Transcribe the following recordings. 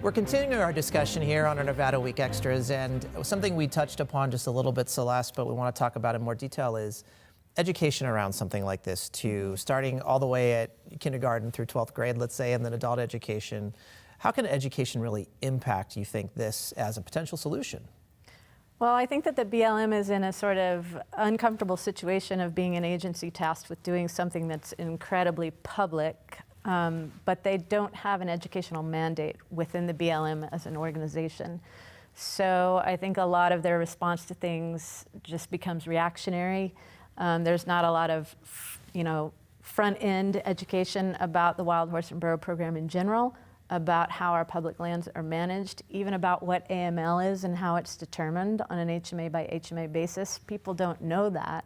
We're continuing our discussion here on our Nevada Week Extras, and something we touched upon just a little bit, Celeste, but we want to talk about in more detail is education around something like this too, starting all the way at kindergarten through 12th grade, let's say, and then adult education. How can education really impact, you think, this as a potential solution? Well, I think that the BLM is in a sort of uncomfortable situation of being an agency tasked with doing something that's incredibly public, but they don't have an educational mandate within the BLM as an organization. So I think a lot of their response to things just becomes reactionary. There's not a lot of, front-end education about the Wild Horse and Burro program in general, about how our public lands are managed, even about what AML is and how it's determined on an HMA by HMA basis. People don't know that.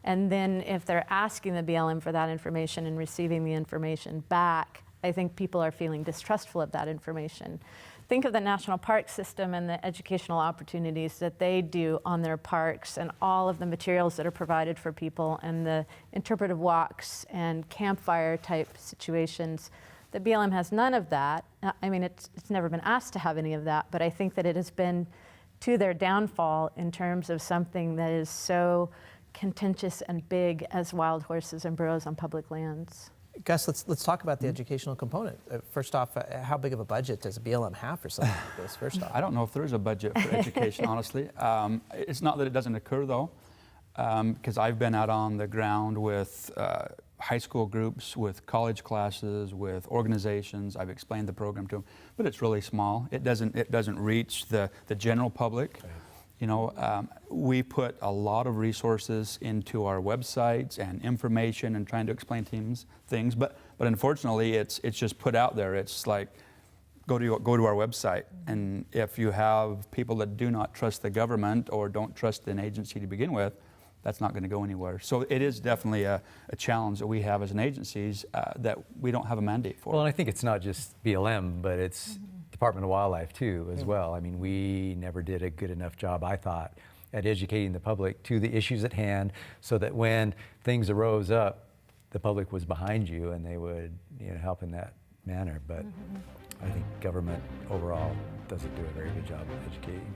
And then if they're asking the BLM for that information and receiving the information back, I think people are feeling distrustful of that information. Think of the National Park System and the educational opportunities that they do on their parks and all of the materials that are provided for people and the interpretive walks and campfire type situations. The BLM has none of that. I mean, it's never been asked to have any of that, but I think that it has been to their downfall in terms of something that is so contentious and big as wild horses and burros on public lands. Gus, let's talk about the educational component. First off, how big of a budget does BLM have for something like this, first off? I don't know if there is a budget for education, honestly. It's not that it doesn't occur, though, because I've been out on the ground with high school groups, with college classes, with organizations. I've explained the program to them, but it's really small. It doesn't reach the general public. Okay. You know, we put a lot of resources into our websites and information and trying to explain things, but unfortunately, it's just put out there. It's like, go to our website, and if you have people that do not trust the government or don't trust an agency to begin with, that's not going to go anywhere. So it is definitely a challenge that we have as an agencies that we don't have a mandate for. Well, and I think it's not just BLM, but it's Department of Wildlife too, as well. I mean, we never did a good enough job, I thought, at educating the public to the issues at hand, so that when things arose up, the public was behind you and they would, help in that manner. But I think government overall doesn't do a very good job of educating.